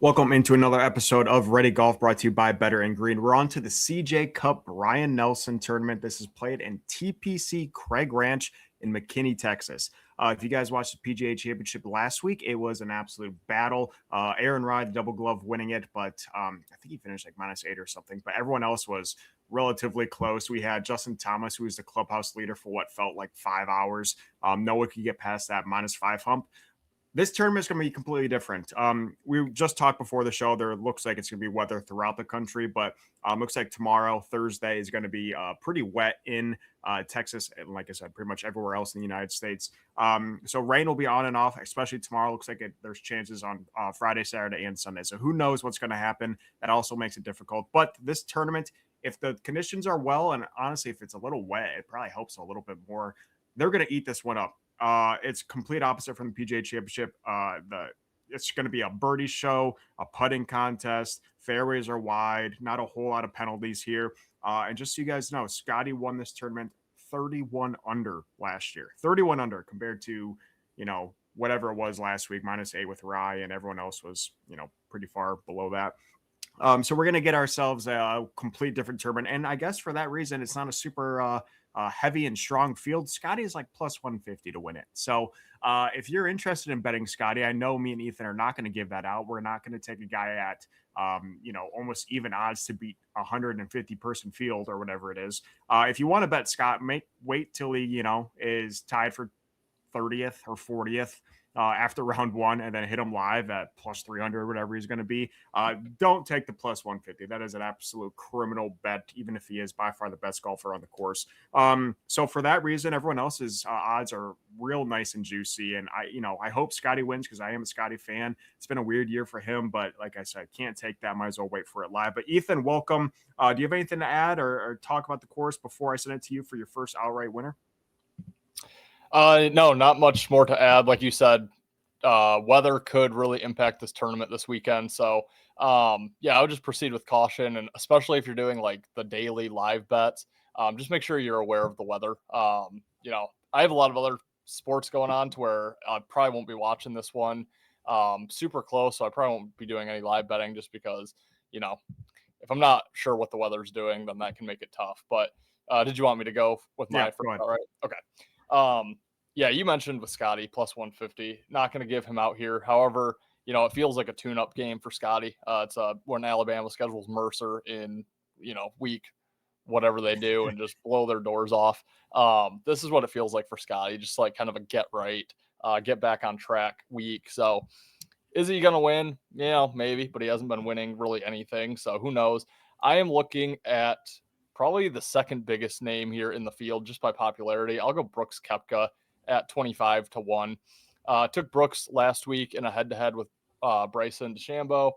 Welcome into another episode of Ready Golf brought to you by Better and Green. We're on to the CJ Cup Brian Nelson tournament. This is played in TPC Craig Ranch in McKinney, Texas. If you guys watched the PGA Championship last week, it was an absolute battle. Aaron Rai, the double glove, winning it, but I think he finished like -8 or something. But everyone else was relatively close. We had Justin Thomas, who was the clubhouse leader for what felt like 5 hours. No one could get past that -5 hump. This tournament is going to be completely different. We just talked before the show. There looks like it's going to be weather throughout the country, but looks like tomorrow, Thursday, is going to be pretty wet in Texas, and like I said, pretty much everywhere else in the United States. So rain will be on and off, especially tomorrow. Looks like there's chances on Friday, Saturday, and Sunday. So who knows what's going to happen? That also makes it difficult. But this tournament, if the conditions are well, and honestly, if it's a little wet, it probably helps a little bit more. They're going to eat this one up. It's complete opposite from the PGA Championship. It's going to be a birdie show, a putting contest. Fairways are wide, not a whole lot of penalties here. And just so you guys know, Scottie won this tournament 31 under last year. 31 under compared to, whatever it was last week, -8 with Rai, and everyone else was, pretty far below that. So we're going to get ourselves a complete different tournament. And I guess for that reason, it's not a super heavy and strong field. Scottie is like +150 to win it. So if you're interested in betting Scottie, I know me and Ethan are not going to give that out. We're not going to take a guy at, almost even odds to beat 150 person field or whatever it is. If you want to bet Scott, wait till he, is tied for 30th or 40th after round one and then hit him live at +300, whatever he's going to be. Don't take the +150. That is an absolute criminal bet, even if he is by far the best golfer on the course. So for that reason, everyone else's odds are real nice and juicy. And I hope Scottie wins because I am a Scottie fan. It's been a weird year for him, but like I said, can't take that. Might as well wait for it live. But Ethan, welcome. Do you have anything to add or talk about the course before I send it to you for your first outright winner? No, not much more to add. Like you said, weather could really impact this tournament this weekend. So, I would just proceed with caution. And especially if you're doing like the daily live bets, just make sure you're aware of the weather. I have a lot of other sports going on to where I probably won't be watching this one super close. So I probably won't be doing any live betting just because, if I'm not sure what the weather's doing, then that can make it tough. But did you want me to go with my first? All right. Okay. You mentioned with Scottie +150, not going to give him out here. However, it feels like a tune-up game for Scottie. It's when Alabama schedules Mercer in, week, whatever they do, and just blow their doors off. This is what it feels like for Scottie, just like kind of a get right, get back on track week. So is he going to win? Maybe, but he hasn't been winning really anything. So who knows? I am looking at probably the second biggest name here in the field just by popularity. I'll go Brooks Koepka at 25-1. Took Brooks last week in a head-to-head with Bryson DeChambeau.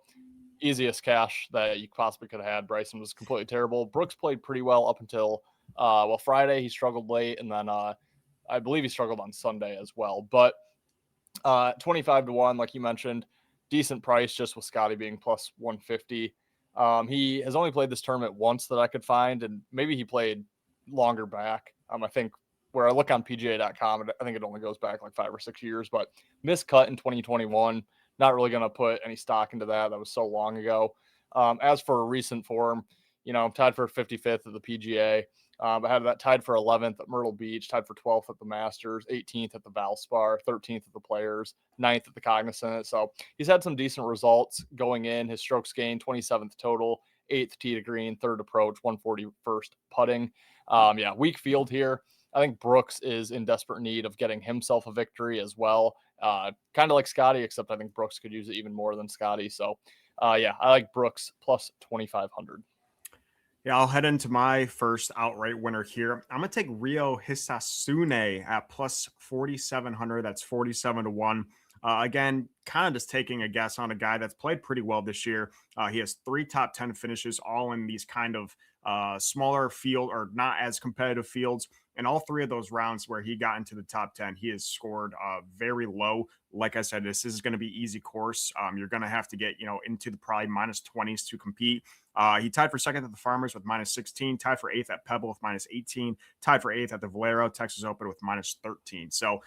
Easiest cash that you possibly could have had. Bryson was completely terrible. Brooks played pretty well up until Friday. He struggled late, and then I believe he struggled on Sunday as well. But 25-1, like you mentioned, decent price just with Scottie being +150. He has only played this tournament once that I could find, and maybe he played longer back. I think where I look on pga.com, I think it only goes back like 5 or 6 years, but missed cut in 2021. Not really going to put any stock into that. That was so long ago. As for recent form, I'm tied for 55th at the PGA. I had that tied for 11th at Myrtle Beach, tied for 12th at the Masters, 18th at the Valspar, 13th at the Players, 9th at the Cognizant. So he's had some decent results going in. His strokes gained, 27th total, 8th tee to green, 3rd approach, 141st putting. Weak field here. I think Brooks is in desperate need of getting himself a victory as well. Kind of like Scottie, except I think Brooks could use it even more than Scottie. So, I like Brooks +2,500. Yeah, I'll head into my first outright winner here. I'm going to take Ryo Hisasune at +4,700. That's 47-1. Again, kind of just taking a guess on a guy that's played pretty well this year. He has 3 top 10 finishes, all in these kind of smaller field or not as competitive fields. And all 3 of those rounds where he got into the top 10, he has scored very low. Like I said, this is going to be easy course. You're going to have to get, into the probably -20s to compete. He tied for second at the Farmers with -16, tied for eighth at Pebble with -18, tied for eighth at the Valero Texas Open with -13. So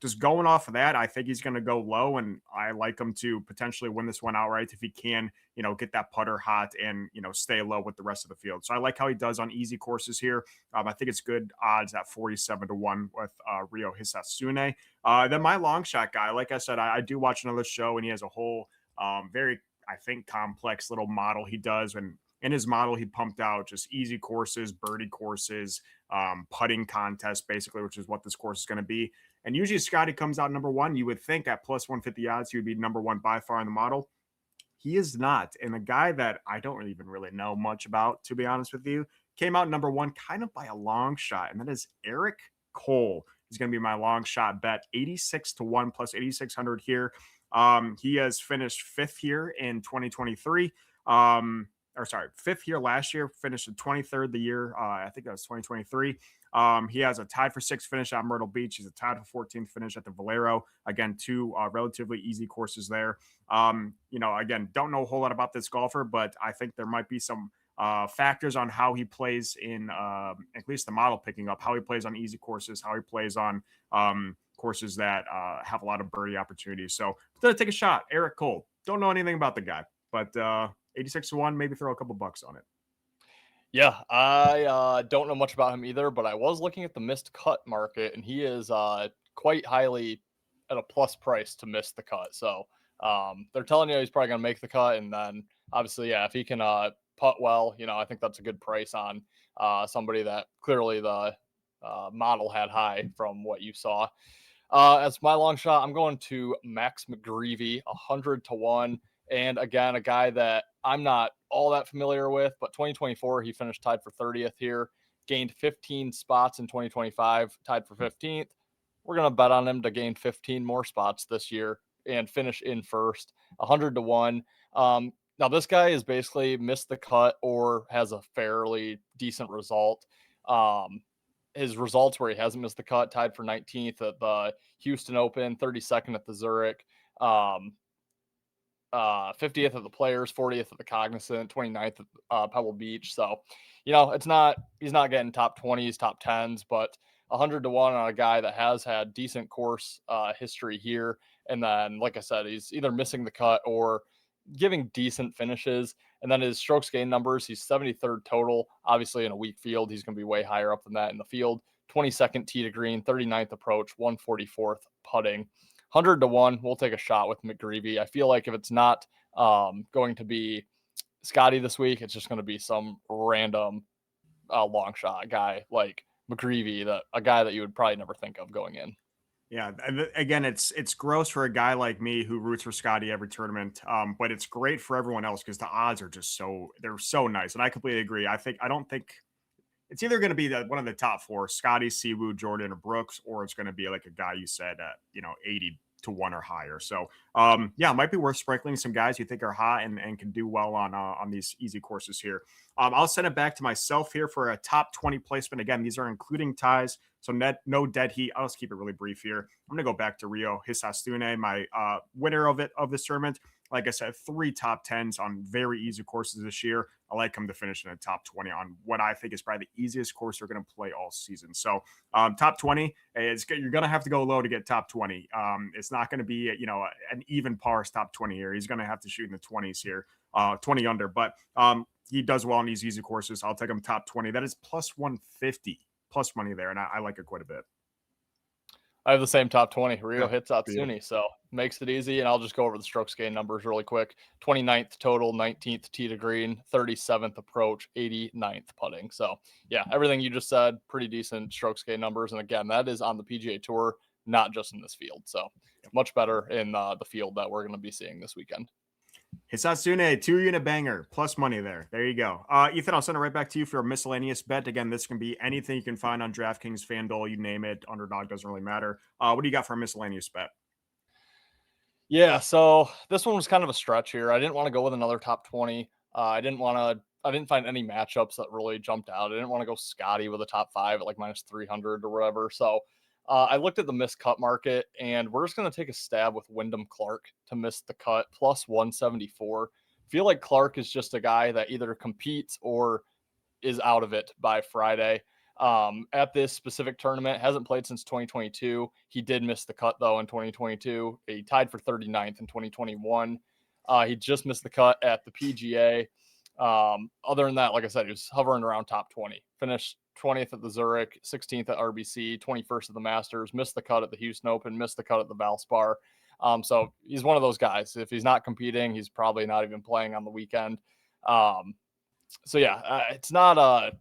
just going off of that, I think he's going to go low, and I like him to potentially win this one outright if he can, get that putter hot and, stay low with the rest of the field. So I like how he does on easy courses here. I think it's good odds at 47-1 with Rio Hisasune. Then my long shot guy, like I said, I do watch another show, and he has a whole very, I think, complex little model he does. And in his model, he pumped out just easy courses, birdie courses, putting contest, basically, which is what this course is going to be. And usually Scottie comes out number one. You would think at plus 150 odds, he would be number one by far in the model. He is not. And a guy that I don't even really know much about, to be honest with you, came out number one kind of by a long shot. And that is Eric Cole. He's going to be my long shot bet, 86-1 plus 8,600 here. He has finished fifth here in 2023. Fifth here last year, finished in 23rd the year. I think that was 2023. He has a tied for sixth finish at Myrtle Beach. He's a tied for 14th finish at the Valero. Again, two relatively easy courses there. Again, don't know a whole lot about this golfer, but I think there might be some factors on how he plays in at least the model picking up, how he plays on easy courses, how he plays on courses that have a lot of birdie opportunities. So I'm going to take a shot. Eric Cole. Don't know anything about the guy, but 86-1, maybe throw a couple bucks on it. Yeah, I don't know much about him either, but I was looking at the missed cut market, and he is quite highly at a plus price to miss the cut. So they're telling you he's probably going to make the cut, and then obviously, yeah, if he can putt well, I think that's a good price on somebody that clearly the model had high from what you saw. As my long shot, I'm going to Max McGreevy, 100-1. And again, a guy that I'm not all that familiar with, but 2024, he finished tied for 30th here, gained 15 spots in 2025, tied for 15th. We're going to bet on him to gain 15 more spots this year and finish in first, 100-1. Now, this guy has basically missed the cut or has a fairly decent result. His results where he hasn't missed the cut, tied for 19th at the Houston Open, 32nd at the Zurich, 50th at the Players, 40th at the Cognizant, 29th at Pebble Beach. So, he's not getting top 20s, top 10s, but 100-1 on a guy that has had decent course history here. And then, like I said, he's either missing the cut or giving decent finishes. And then his strokes gain numbers, he's 73rd total. Obviously, in a weak field, he's going to be way higher up than that in the field. 22nd tee to green, 39th approach, 144th putting. 100-1, we'll take a shot with McGreevy. I feel like if it's not going to be Scottie this week, it's just going to be some random long shot guy like McGreevy, a guy that you would probably never think of going in. Yeah, again, it's gross for a guy like me who roots for Scottie every tournament, but it's great for everyone else because the odds are just they're so nice, and I completely agree. I don't think it's either going to be one of the top four: Scottie, Siwoo, Jordan, or Brooks, or it's going to be like a guy you said at 80-1 or higher. So it might be worth sprinkling some guys you think are hot and can do well on these easy courses here. I'll send it back to myself here for a top 20 placement. Again, these are including ties, so no dead heat. I'll just keep it really brief here. I'm going to go back to Rio Hisasune, my winner of this tournament. Like I said, 3 top 10s on very easy courses this year. I like him to finish in the top 20 on what I think is probably the easiest course they're going to play all season. So top 20, you're going to have to go low to get top 20. It's not going to be, an even par top 20 here. He's going to have to shoot in the 20s here, 20 under. But he does well on these easy courses. I'll take him top 20. That is plus 150, plus money there, and I like it quite a bit. I have the same top 20. Rio Hisasune, so makes it easy. And I'll just go over the strokes gain numbers really quick. 29th total, 19th tee to green, 37th approach, 89th putting. So, yeah, everything you just said, pretty decent strokes gain numbers. And again, that is on the PGA Tour, not just in this field. So, much better in the field that we're going to be seeing this weekend. Hisasune, 2-unit banger, plus money there. There you go. Ethan, I'll send it right back to you for a miscellaneous bet. Again, this can be anything you can find on DraftKings, FanDuel, you name it. Underdog doesn't really matter. What do you got for a miscellaneous bet? Yeah, so this one was kind of a stretch here. I didn't want to go with another top 20. I didn't find any matchups that really jumped out. I didn't want to go Scottie with a top 5 at like -300 or whatever. So I looked at the missed cut market, and we're just going to take a stab with Wyndham Clark to miss the cut, plus 174. Feel like Clark is just a guy that either competes or is out of it by Friday. At this specific tournament, hasn't played since 2022. He did miss the cut, though, in 2022. He tied for 39th in 2021. He just missed the cut at the PGA. Other than that, like I said, he was hovering around top 20. Finished 20th at the Zurich, 16th at RBC, 21st at the Masters, missed the cut at the Houston Open, missed the cut at the Valspar. So he's one of those guys. If he's not competing, he's probably not even playing on the weekend. So yeah, it's not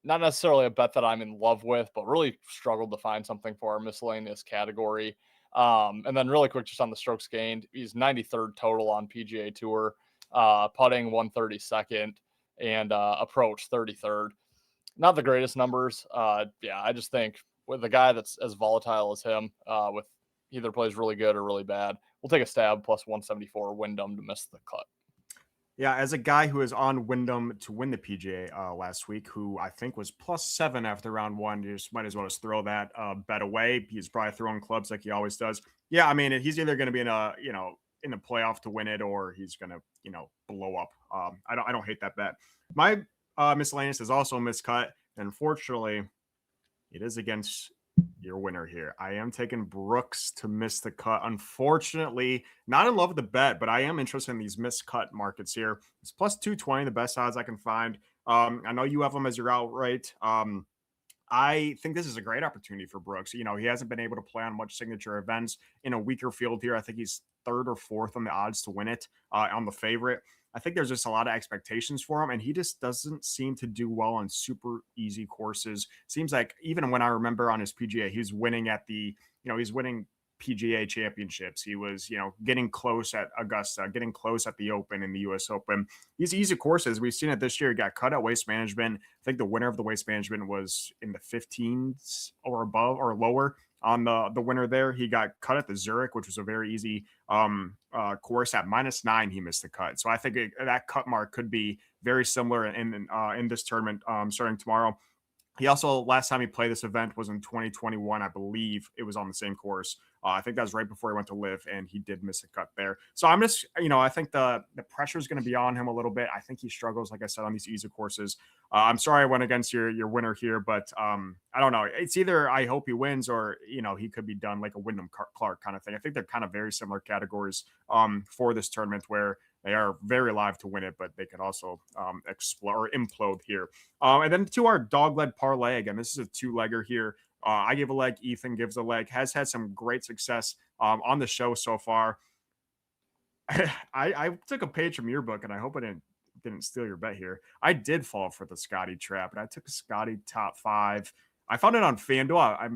necessarily a bet that I'm in love with, but really struggled to find something for our miscellaneous category. And then really quick, just on the strokes gained, he's 93rd total on PGA Tour, putting 132nd, and approach 33rd. Not the greatest numbers. Yeah, I just think with a guy that's as volatile as him, with either plays really good or really bad, we'll take a stab plus 174 Wyndham to miss the cut. Yeah, as a guy who is on Wyndham to win the PGA last week, who I think was +7 after round one, you just might as well just throw that bet away. He's probably throwing clubs like he always does. Yeah, I mean, he's either going to be in a in the playoff to win it, or he's going to blow up. I don't hate that bet. My miscellaneous is also a miscut. Unfortunately, it is against your winner here. I am taking Brooks to miss the cut. Unfortunately, not in love with the bet, but I am interested in these miscut markets here. It's plus 220, the best odds I can find. I know you have them as your outright. I think this is a great opportunity for Brooks. He hasn't been able to play on much signature events in a weaker field here. I think he's third or fourth on the odds to win it on the favorite. I think there's just a lot of expectations for him, and he just doesn't seem to do well on super easy courses. Seems like even when I remember on his PGA, he's winning at he's winning PGA championships. He was, getting close at Augusta, getting close at the Open and the US Open. These easy courses, we've seen it this year. He got cut at Waste Management. I think the winner of the Waste Management was in the 15s or above or lower on the winner there. He got cut at the Zurich, which was a very easy course at -9. He missed the cut. So I think that cut mark could be very similar in this tournament starting tomorrow. He also, last time he played this event was in 2021, I believe. It was on the same course. I think that was right before he went to Live, and he did miss a cut there. So I'm just, I think the pressure is going to be on him a little bit. I think he struggles, like I said, on these easy courses. I'm sorry I went against your winner here, but I don't know. It's either I hope he wins or, he could be done like a Wyndham Clark kind of thing. I think they're kind of very similar categories for this tournament, where they are very live to win it, but they could also explode or implode here. And then to our dog-led parlay, again, this is a two-legger here. I give a leg, Ethan gives a leg, has had some great success on the show so far. I took a page from your book, and I hope I didn't steal your bet here. I did fall for the Scottie trap, and I took Scottie top 5. I found it on FanDuel. I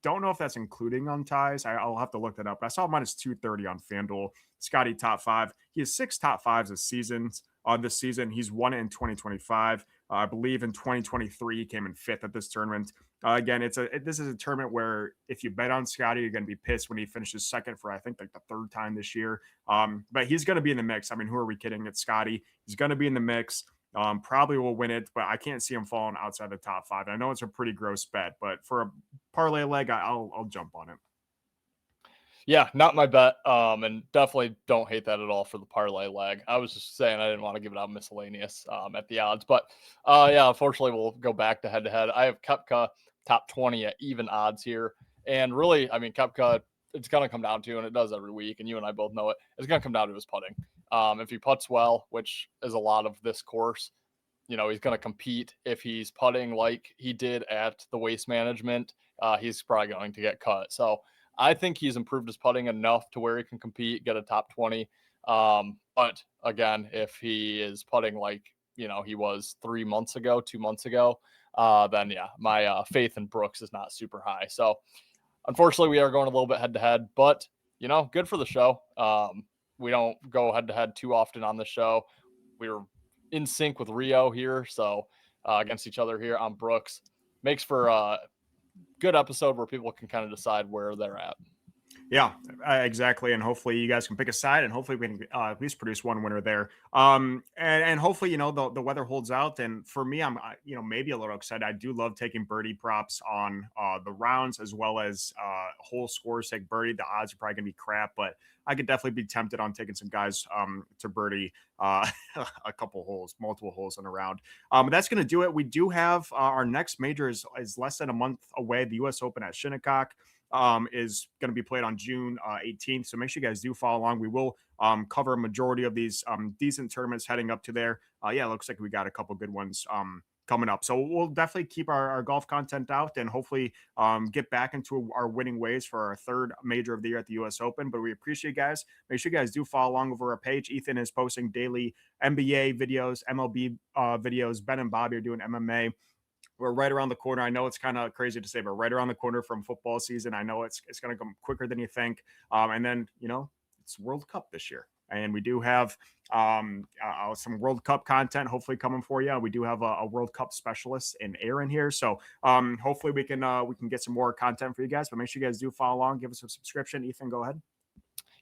don't know if that's including on ties. I'll have to look that up. But I saw -230 on FanDuel. Scottie top 5. He has 6 top 5s this season. He's won it in 2025. I believe in 2023 he came in 5th at this tournament. Again, this is a tournament where if you bet on Scottie, you're going to be pissed when he finishes second for I think like the 3rd time this year. But he's going to be in the mix. I mean, who are we kidding? It's Scottie. He's going to be in the mix. Probably will win it, but I can't see him falling outside the top 5. I know it's a pretty gross bet, but for a parlay leg, I'll jump on it. Yeah, not my bet. And definitely don't hate that at all for the parlay leg. I was just saying I didn't want to give it out miscellaneous at the odds. But yeah, unfortunately, we'll go back to head-to-head. I have Koepka top 20 at even odds here. And really, I mean, Koepka, it's going to come down to, and it does every week, and you and I both know it, it's going to come down to his putting. If he putts well, which is a lot of this course, he's going to compete. If he's putting like he did at the Waste Management, he's probably going to get cut. So I think he's improved his putting enough to where he can compete, get a top 20. But again, if he is putting like, he was 2 months ago, then yeah, my faith in Brooks is not super high. So unfortunately, we are going a little bit head to head, but good for the show. We don't go head to head too often on the show. We were in sync with Rio here, so against each other here on Brooks. Makes for a good episode where people can kind of decide where they're at. Yeah, exactly. And hopefully you guys can pick a side, and hopefully we can at least produce one winner there. And hopefully, the weather holds out. And for me, maybe a little excited. I do love taking birdie props on the rounds, as well as whole scores take birdie. The odds are probably going to be crap, but I could definitely be tempted on taking some guys to birdie a couple holes, multiple holes in a round. That's going to do it. We do have our next major is less than a month away. The U.S. Open at Shinnecock is going to be played on June 18th. So make sure you guys do follow along. We will cover a majority of these decent tournaments heading up to there. Yeah, it looks like we got a couple good ones coming up. So we'll definitely keep our golf content out, and hopefully get back into our winning ways for our third major of the year at the U.S. Open. But we appreciate you guys. Make sure you guys do follow along over our page. Ethan is posting daily NBA videos, MLB videos. Ben and Bobby are doing MMA. We're right around the corner. I know it's kind of crazy to say, but right around the corner from football season. I know it's going to come quicker than you think. And then, it's World Cup this year. And we do have some World Cup content hopefully coming for you. We do have a World Cup specialist in Aaron here. So hopefully we can get some more content for you guys. But make sure you guys do follow along. Give us a subscription. Ethan, go ahead.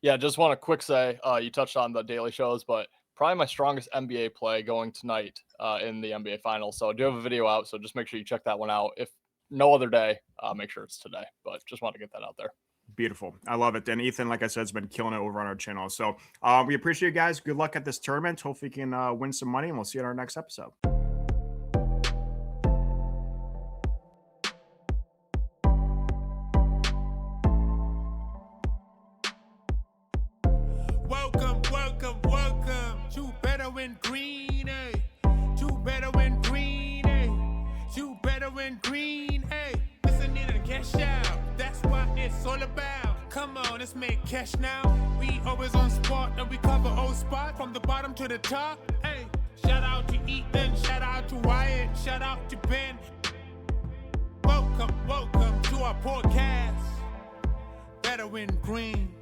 Yeah, just want to quick say, you touched on the daily shows, but probably my strongest NBA play going tonight in the NBA Finals. So I do have a video out, so just make sure you check that one out. If no other day, make sure it's today. But just want to get that out there. Beautiful. I love it. And Ethan, like I said, has been killing it over on our channel. So we appreciate you guys. Good luck at this tournament. Hopefully you can win some money, and we'll see you in our next episode. Welcome to better win green, eh? To better win green, eh? To better win green, eh? Listen in and cash out. That's what it's all about. Come on, let's make cash now. We always on spot and we cover all spot from the bottom to the top. Hey, shout out to Ethan, shout out to Wyatt, shout out to Ben. Welcome to our podcast. Better win green.